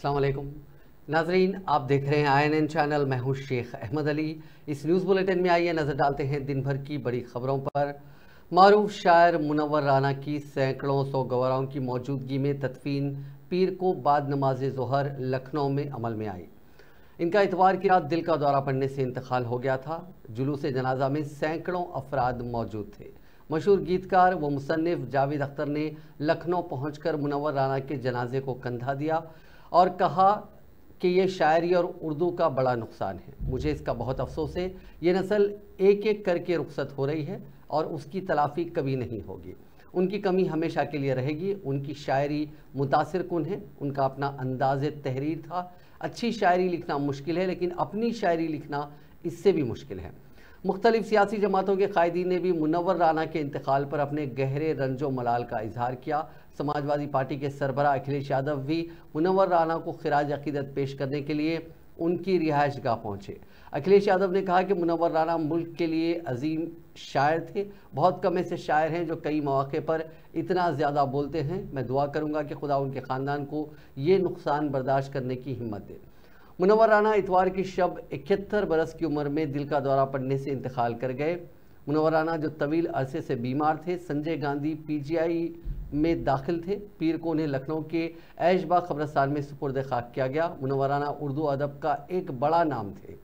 अस्सलाम वालेकुम नाजरीन, आप देख रहे हैं INN चैनल। मैं हूं शेख अहमद अली। इस न्यूज़ बुलेटिन में आइए नज़र डालते हैं दिन भर की बड़ी खबरों पर। मारूफ शायर मुनव्वर राना की सैकड़ों सौगवाराओं की मौजूदगी में तदफीन पीर को बाद नमाज ज़ोहर लखनऊ में अमल में आई। इनका इतवार की रात दिल का दौरा पड़ने से इंतकाल हो गया था। जुलूस जनाजा में सैकड़ों अफराद मौजूद थे। मशहूर गीतकार व मुसन्निफ जावेद अख्तर ने लखनऊ पहुंचकर मुनव्वर राना के जनाजे को कंधा दिया और कहा कि ये शायरी और उर्दू का बड़ा नुकसान है। मुझे इसका बहुत अफसोस है। ये नस्ल एक एक करके रुखसत हो रही है और उसकी तलाफ़ी कभी नहीं होगी। उनकी कमी हमेशा के लिए रहेगी। उनकी शायरी मुतासिर कुन है, उनका अपना अंदाज़ तहरीर था। अच्छी शायरी लिखना मुश्किल है, लेकिन अपनी शायरी लिखना इससे भी मुश्किल है। मुख्तलिफ सियासी जमातों के कायदीन ने भी मुनव्वर राना के इंतकाल पर अपने गहरे रंजो मलाल का इजहार किया। समाजवादी पार्टी के सरबराह अखिलेश यादव भी मुनव्वर राना को खिराज अकीदत पेश करने के लिए उनकी रिहाइश गाह पहुँचे। अखिलेश यादव ने कहा कि मुनव्वर राना मुल्क के लिए अजीम शायर थे। बहुत कम ऐसे शायर हैं जो कई मौके पर इतना ज़्यादा बोलते हैं। मैं दुआ करूँगा कि खुदा उनके ख़ानदान को ये नुकसान बर्दाश्त करने की हिम्मत दे। मुनव्वर राना इतवार की शब 71 बरस की उम्र में दिल का दौरा पड़ने से इंतकाल कर गए। मुनव्वर राना जो तवील अरसे से बीमार थे, संजय गांधी PGI में दाखिल थे। पीर को उन्हें लखनऊ के ऐशबाग कब्रिस्तान में सुपुर्द खाक किया गया। मुनव्वर राना उर्दू अदब का एक बड़ा नाम थे।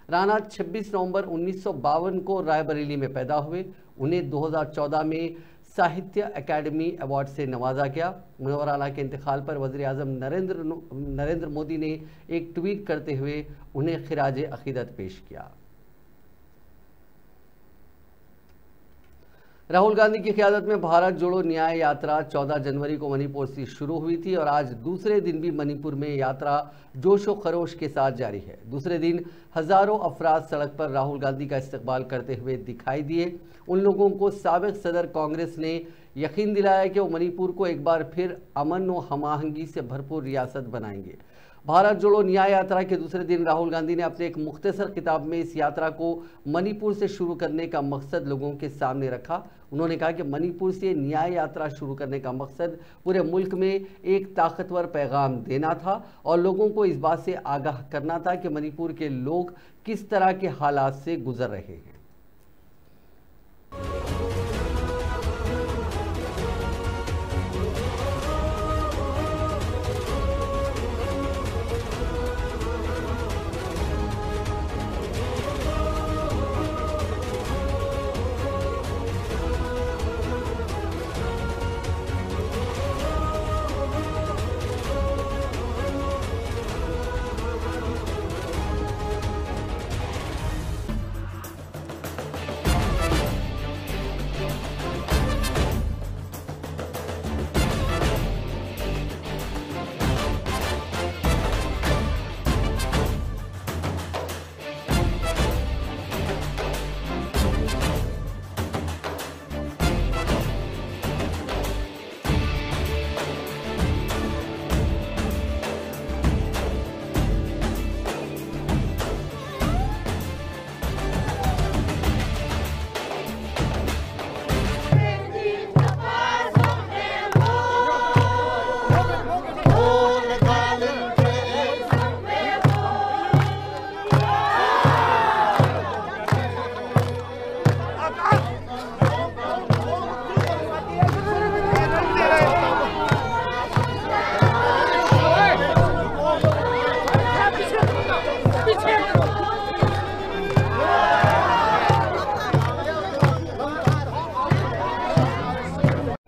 राना 26 नवंबर 1952 को रायबरेली में पैदा हुए। उन्हें 2014 में साहित्य अकादमी अवार्ड से नवाजा गया। मुनव्वर राना के इंतकाल पर वज़ीर आज़म नरेंद्र मोदी ने एक ट्वीट करते हुए उन्हें खिराज अकीदत पेश किया। राहुल गांधी की क़यादत में भारत जोड़ो न्याय यात्रा 14 जनवरी को मणिपुर से शुरू हुई थी और आज दूसरे दिन भी मणिपुर में यात्रा जोश व खरोश के साथ जारी है। दूसरे दिन हज़ारों अफराद सड़क पर राहुल गांधी का इस्तकबाल करते हुए दिखाई दिए। उन लोगों को साबिक़ सदर कांग्रेस ने यकीन दिलाया कि वो मणिपुर को एक बार फिर अमन व हमाहंगी से भरपूर रियासत बनाएंगे। भारत जोड़ो न्याय यात्रा के दूसरे दिन राहुल गांधी ने अपने एक मुख्तसर किताब में इस यात्रा को मणिपुर से शुरू करने का मकसद लोगों के सामने रखा। उन्होंने कहा कि मणिपुर से न्याय यात्रा शुरू करने का मकसद पूरे मुल्क में एक ताकतवर पैगाम देना था और लोगों को इस बात से आगाह करना था कि मणिपुर के लोग किस तरह के हालात से गुजर रहे हैं।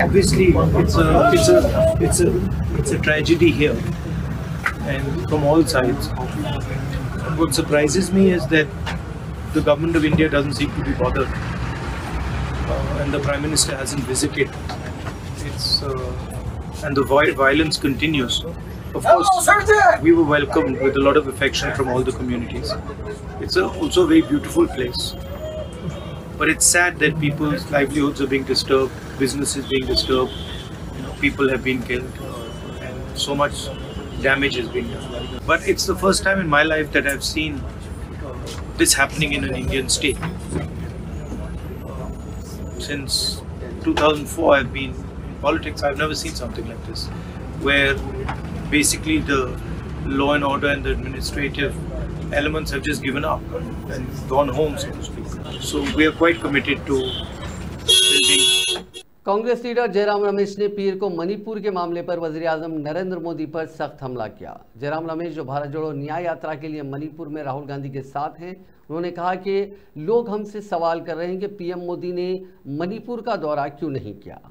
Obviously, it's a tragedy here, and from all sides. What surprises me is that the government of India doesn't seem to be bothered, and the Prime Minister hasn't visited. And the violence continues. Of course, we were welcomed with a lot of affection from all the communities. It's also a very beautiful place. But it's sad that people's livelihoods are being disturbed, businesses being disturbed, people have been killed, and so much damage is being done. But it's the first time in my life that I've seen this happening in an Indian state. Since 2004 I've been in politics, I've never seen something like this, where basically the law and order and the administrative elements have just given up and gone home, so to speak. So we are quite committed to building. Congress leader Jairam Ramesh ने पीर को मणिपुर के मामले पर वजीर-ए-आजम नरेंद्र मोदी पर सख्त हमला किया। जयराम रमेश जो भारत जोड़ो न्याय यात्रा के लिए मणिपुर में राहुल गांधी के साथ हैं, उन्होंने कहा कि लोग हमसे सवाल कर रहे हैं कि पीएम मोदी ने मणिपुर का दौरा क्यों नहीं किया।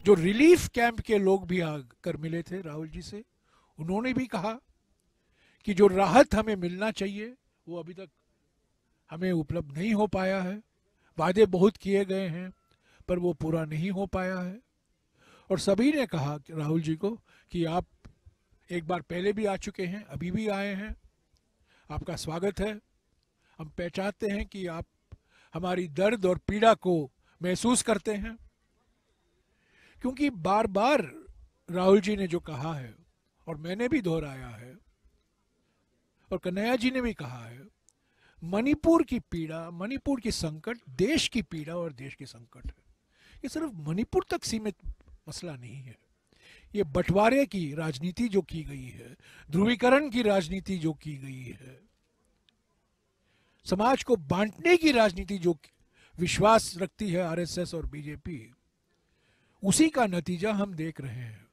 जो रिलीफ कैंप के लोग भी आकर मिले थे राहुल जी से, उन्होंने भी कहा कि जो राहत हमें मिलना चाहिए वो अभी तक हमें उपलब्ध नहीं हो पाया है। वादे बहुत किए गए हैं पर वो पूरा नहीं हो पाया है। और सभी ने कहा कि राहुल जी को कि आप एक बार पहले भी आ चुके हैं, अभी भी आए हैं, आपका स्वागत है। हम पहचानते हैं कि आप हमारी दर्द और पीड़ा को महसूस करते हैं, क्योंकि बार बार राहुल जी ने जो कहा है और मैंने भी दोहराया है और कन्हैया जी ने भी कहा है, मणिपुर की पीड़ा, मणिपुर की संकट देश की पीड़ा और देश की संकट है। ये सिर्फ मणिपुर तक सीमित मसला नहीं है। ये बंटवारे की राजनीति जो की गई है, ध्रुवीकरण की राजनीति जो की गई है, समाज को बांटने की राजनीति जो विश्वास रखती है आरएसएस और बीजेपी, उसी का नतीजा हम देख रहे हैं।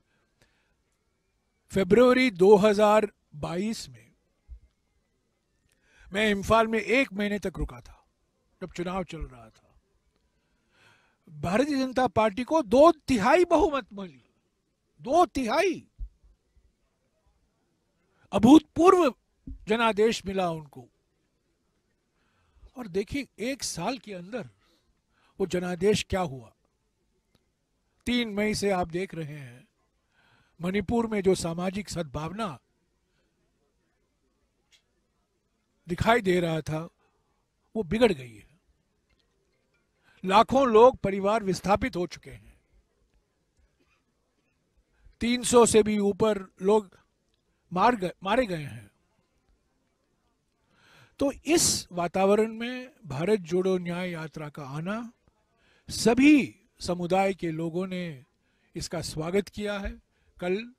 फरवरी 2022 में मैं इम्फाल में 1 महीने तक रुका था जब चुनाव चल रहा था। भारतीय जनता पार्टी को 2/3 बहुमत मिली, 2/3 अभूतपूर्व जनादेश मिला उनको। और देखिए 1 साल के अंदर वो जनादेश क्या हुआ। 3 मई से आप देख रहे हैं मणिपुर में जो सामाजिक सद्भावना दिखाई दे रहा था वो बिगड़ गई है। लाखों लोग, परिवार विस्थापित हो चुके हैं। 300 से भी ऊपर लोग मारे गए हैं। तो इस वातावरण में भारत जोड़ो न्याय यात्रा का आना, सभी समुदाय के लोगों ने इसका स्वागत किया है कल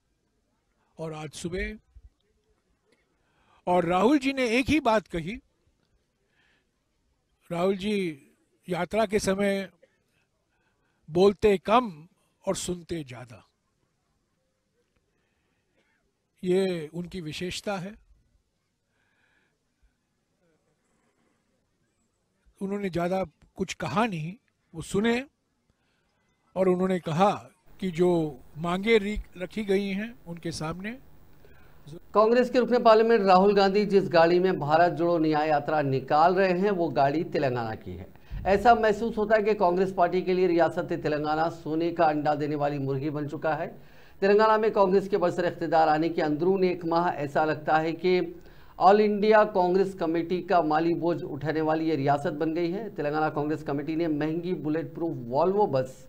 और आज सुबह। और राहुल जी ने एक ही बात कही। राहुल जी यात्रा के समय बोलते कम और सुनते ज्यादा, ये उनकी विशेषता है। उन्होंने ज्यादा कुछ कहा नहीं, वो सुने और उन्होंने कहा कि जो मांगे रखी गई हैं उनके सामने। कांग्रेस के रुकने पार्लियामेंट राहुल गांधी जिस गाड़ी में भारत जोड़ो न्याय यात्रा निकाल रहे हैं वो गाड़ी तेलंगाना की है। ऐसा महसूस होता है कि कांग्रेस पार्टी के लिए रियासत तेलंगाना सोने का अंडा देने वाली मुर्गी बन चुका है। तेलंगाना में कांग्रेस के बरसर इख्तिदार आने के अंदरून 1 माह ऐसा लगता है कि ऑल इंडिया कांग्रेस कमेटी का माली बोझ उठाने वाली ये रियासत बन गई है। तेलंगाना कांग्रेस कमेटी ने महंगी बुलेट प्रूफ वॉल्वो बस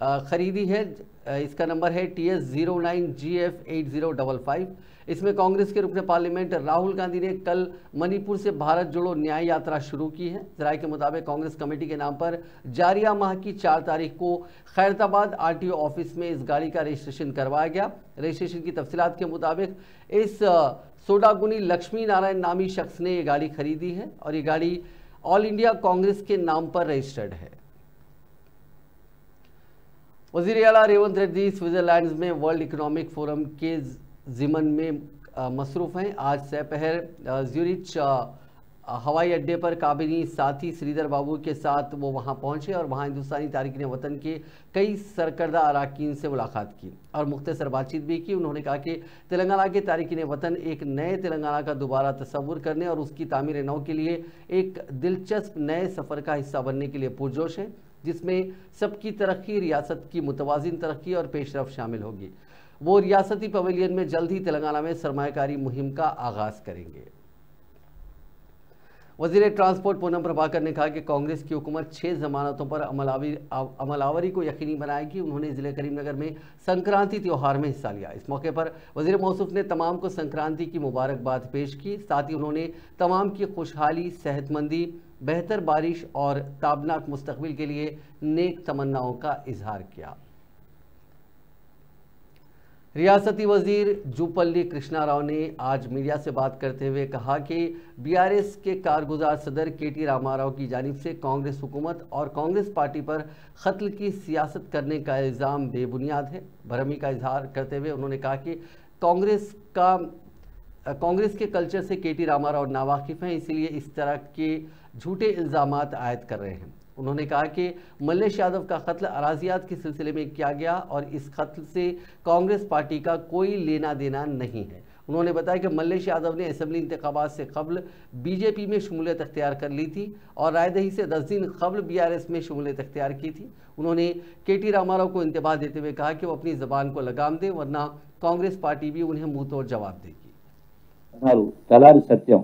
खरीदी है। इसका नंबर है TS09GF8055। इसमें कांग्रेस के रुकने पार्लियामेंट राहुल गांधी ने कल मणिपुर से भारत जोड़ो न्याय यात्रा शुरू की है। जराये के मुताबिक कांग्रेस कमेटी के नाम पर जारिया माह की 4 तारीख को खैरताबाद RTO ऑफिस में इस गाड़ी का रजिस्ट्रेशन करवाया गया। रजिस्ट्रेशन की तफसीलात के मुताबिक इस सोडागुनी लक्ष्मी नारायण नामी शख्स ने ये गाड़ी खरीदी है और ये गाड़ी ऑल इंडिया कांग्रेस के नाम पर रजिस्टर्ड है। वज़ीर आला रेवंत रेड्डी स्विट्जरलैंड में वर्ल्ड इकोनॉमिक फोरम के ज़िमन में मसरूफ़ हैं। आज दोपहर ज्यूरिच हवाई अड्डे पर काबिनी साथी श्रीधर बाबू के साथ वो वहां पहुंचे और वहां हिंदुस्तानी तारिकीन वतन के कई सरकर्दा अरकान से मुलाकात की और मुख्तसर बातचीत भी की। उन्होंने कहा कि तेलंगाना के तारिकीन वतन एक नए तेलंगाना का दोबारा तस्वुर करने और उसकी तामीर नौ के लिए एक दिलचस्प नए सफ़र का हिस्सा बनने के लिए पुरजोश है, जिसमें सबकी तरक्की, रियासत की मुतवाज़िन तरक्की और पेशरफ शामिल होगी। वो रियासती पवेलियन में जल्द ही तेलंगाना में सरमायाकारी मुहिम का आगाज़ करेंगे। वज़ीर ट्रांसपोर्ट पूनम प्रभाकर ने कहा कि कांग्रेस की हुकूमत 6 जमानतों पर अमलावरी को यकीनी बनाएगी। उन्होंने ज़िले करीमनगर में संक्रांति त्यौहार में हिस्सा लिया। इस मौके पर वज़ीर मौसूफ ने तमाम को संक्रांति की मुबारकबाद पेश की। साथ ही उन्होंने तमाम की खुशहाली, सेहतमंदी, बेहतर बारिश और ताबनाक मुस्तकबिल के लिए नेक तमन्नाओं का इजहार किया। रियासती वजीर जुपल्ली कृष्णा राव ने आज मीडिया से बात करते हुए कहा कि बीआरएस के कारगुजार सदर केटी रामाराव की जानिब से कांग्रेस हुकूमत और कांग्रेस पार्टी पर कत्ल की सियासत करने का इल्ज़ाम बेबुनियाद है। भरमी का इजहार करते हुए उन्होंने कहा कि कांग्रेस के कल्चर से केटी रामाराव नावाकिफ़ हैं, इसीलिए इस तरह के झूठे इल्ज़ामात आयद कर रहे हैं। उन्होंने कहा कि मल्लेश यादव का कत्ल अराजियात के सिलसिले में किया गया और इस कत्ल से कांग्रेस पार्टी का कोई लेना देना नहीं है। उन्होंने बताया कि मल्लेश यादव ने असेंबली इंतखाबात से कबल बीजेपी में शमूलियत अख्तियार कर ली थी और रायदही से 10 दिन कबल बीआरएस में शमूलियत अख्तियार की थी। उन्होंने केटी रामाराव को इंतबाह देते हुए कहा कि वो अपनी ज़बान को लगाम दें, वरना कांग्रेस पार्टी भी उन्हें मुँह तोड़ जवाब देगी। तलारी सत्यम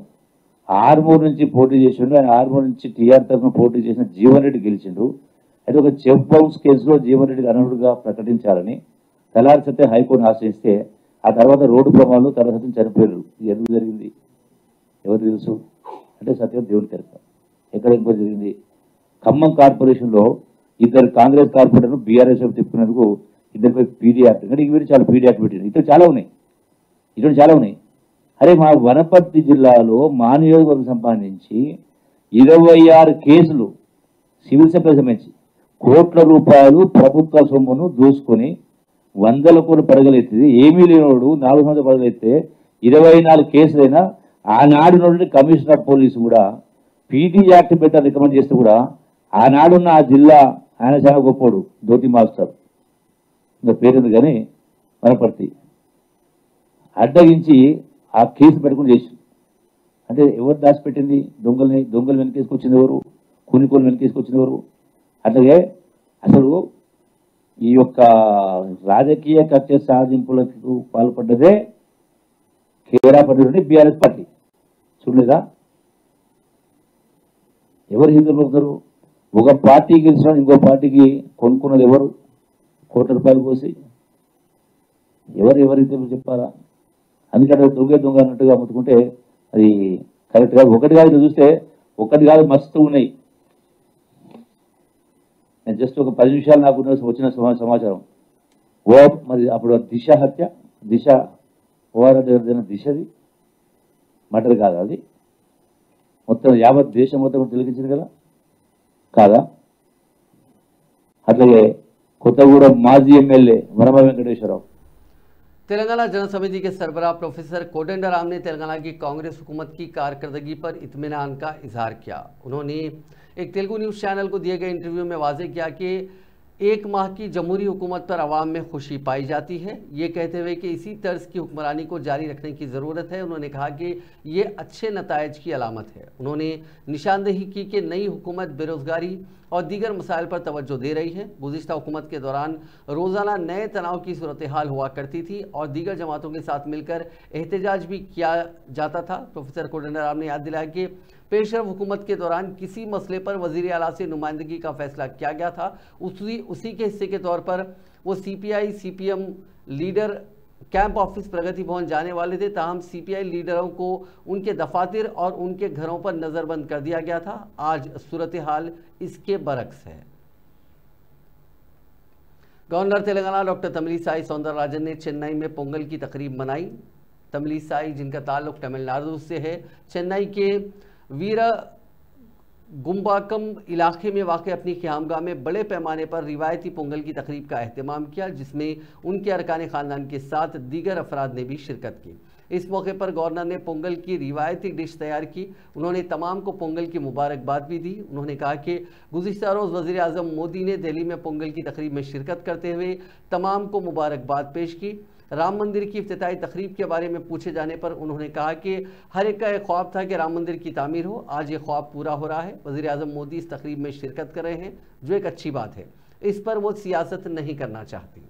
ఆర్మూర్ నుంచి పోటీ చేసిండు, ఆయన ఆర్మూర్ నుంచి టీఆర్ తరఫున పోటీ చేసిన జీవన్ రెడ్డి గెలిచిండు. అయితే ఒక చెక్ బౌన్స్ కేసులో జీవన్ రెడ్డికి అనర్హుడుగా ప్రకటించాలని తలారి సత్యం హైకోర్టును ఆశ్రయిస్తే ఆ తర్వాత రోడ్డు ప్రమాదంలో తలారి సత్యం చనిపోయారు. ఇది ఎందుకు జరిగింది ఎవరు తెలుసు అంటే సత్యం దేవుని తెరక. ఎక్కడ ఎంక్వైరీ జరిగింది? ఖమ్మం కార్పొరేషన్లో ఇద్దరు కాంగ్రెస్ కార్పొరేటర్లు బీఆర్ఎస్ తిప్పుకున్నందుకు ఇద్దరిపై పీడీ యాక్ట్, అంటే ఇవి చాలా పీడీ యాక్ట్ పెట్టింది. ఇటువంటి చాలా ఉన్నాయి. అరే మా వనపర్తి జిల్లాలో మా నియోజకవర్గం సంబంధించి 26 కేసులు సివిల్ సప్లై సంబంధించి కోట్ల రూపాయలు ప్రభుత్వ సొమ్మును దూసుకొని 100 కోట్లు పడగలెత్తింది. ఏమీ లేనోడు 4 సంవత్సరాలు పడగలెత్తే 24 కేసులైనా ఆనాడు నుండి కమిషనర్ ఆఫ్ పోలీసు కూడా పీటీ యాక్ట్ పెట్టాలని రికమెండ్ చేస్తే కూడా ఆనాడున్న ఆ జిల్లా ఆయన చాలా గొప్పోడు, ధోతి మాస్టర్, ఇంకా పేరుంది కానీ వనపర్తి అడ్డగించి ఆ కేసు పెట్టుకుని చేసి, అంటే ఎవరు దాచిపెట్టింది? దొంగలు వెనకేసుకొచ్చింది ఎవరు? కూనికోలు వెనకేసుకొచ్చింది ఎవరు? అట్లాగే అసలు ఈ యొక్క రాజకీయ కక్ష సాధింపులకు పాల్పడ్డదే కేరాపడ్డ బీఆర్ఎస్ పార్టీ. చూడలేదా? ఎవరు హిందువులు అవుతారు? ఒక పార్టీ గెలిచిన ఇంకో పార్టీకి కొనుక్కున్నది ఎవరు? కోట్ల రూపాయలు కోసి ఎవరు హిందువులు చెప్పారా? అందుకంటే దొంగ అన్నట్టుగా అమ్ముతుంటే అది కరెక్ట్ కాదు. ఒకటి కాదు, చూస్తే ఒకటి కాదు మస్తు ఉన్నాయి. నేను జస్ట్ ఒక 10 నిమిషాలు నాకు వచ్చిన సమాచారం. మరి అప్పుడు దిశ హత్య, దిశ పోరాడిన దిశది మటర్ కాదా? అది మొత్తం యావత్ దేశం మొత్తం తిలకించింది కదా, కాదా? అట్లాగే కొత్తగూడెం మాజీ ఎమ్మెల్యే వరమ వెంకటేశ్వరరావు, तेलंगाना जन समिति के सरबराह प्रोफेसर कोदंडराम ने तेलंगाना की कांग्रेस हुकूमत की कारकर्दगी पर इत्मीनान का इजहार किया। उन्होंने एक तेलुगु न्यूज़ चैनल को दिए गए इंटरव्यू में वाजे किया कि 1 माह की जमहूरी हुकूमत पर आवाम में खुशी पाई जाती है, ये कहते हुए कि इसी तर्ज की हुक्मरानी को जारी रखने की ज़रूरत है। उन्होंने कहा कि ये अच्छे नतायज की अलामत है। उन्होंने निशानदेही की कि नई हुकूमत बेरोज़गारी और दीगर मसाइल पर तवज्जो दे रही है। गुज़िश्ता हुकूमत के दौरान रोज़ाना नए तनाव की सूरत हाल हुआ करती थी और दीगर जमातों के साथ मिलकर एहतजाज भी किया जाता था। प्रोफेसर कोदंडराम ने याद दिलाया कि पेशरफ हुकूमत के दौरान किसी मसले पर वज़ीर आला से नुमाइंदगी का फैसला किया गया था, उसी के हिस्से के तौर पर वो CPI CPM leader camp office Pragati Bhavan जाने वाले थे, ताहम CPI लीडरों को उनके दफातर और उनके घरों पर नज़रबंद कर दिया गया था। आज सूरत हाल इसके बरक्स है। गवर्नर तेलंगाना डॉक्टर तमिलिसाई सौंदरराजन ने चेन्नई में पोंगल की तकरीब मनाई। तमिलिसाई, जिनका ताल्लुक तमिलनाडु से है, चेन्नई के वीरागुंबाकम इलाके में वाक़ अपनी क़यामगाह में बड़े पैमाने पर रिवायती पोंगल की तकरीब का अहतमाम किया, जिसमें उनके अरकान ख़ानदान के साथ दीगर अफराद ने भी शिरकत की। इस मौके पर गवर्नर ने पोंगल की रिवायती डिश तैयार की। उन्होंने तमाम को पोंगल की मुबारकबाद भी दी। उन्होंने कहा कि गुज़िश्ता रोज़ वज़ीर आज़म मोदी ने दिल्ली में पोंगल की तकरीब में शिरकत करते हुए तमाम को मुबारकबाद पेश की। राम मंदिर की इफ्तिताई तकरीब के बारे में पूछे जाने पर उन्होंने कहा कि हर एक का एक ख्वाब था कि राम मंदिर की तामीर हो, आज ये ख्वाब पूरा हो रहा है। वज़ीर आज़म मोदी इस तकरीब में शिरकत कर रहे हैं, जो एक अच्छी बात है। इस पर वो सियासत नहीं करना चाहती।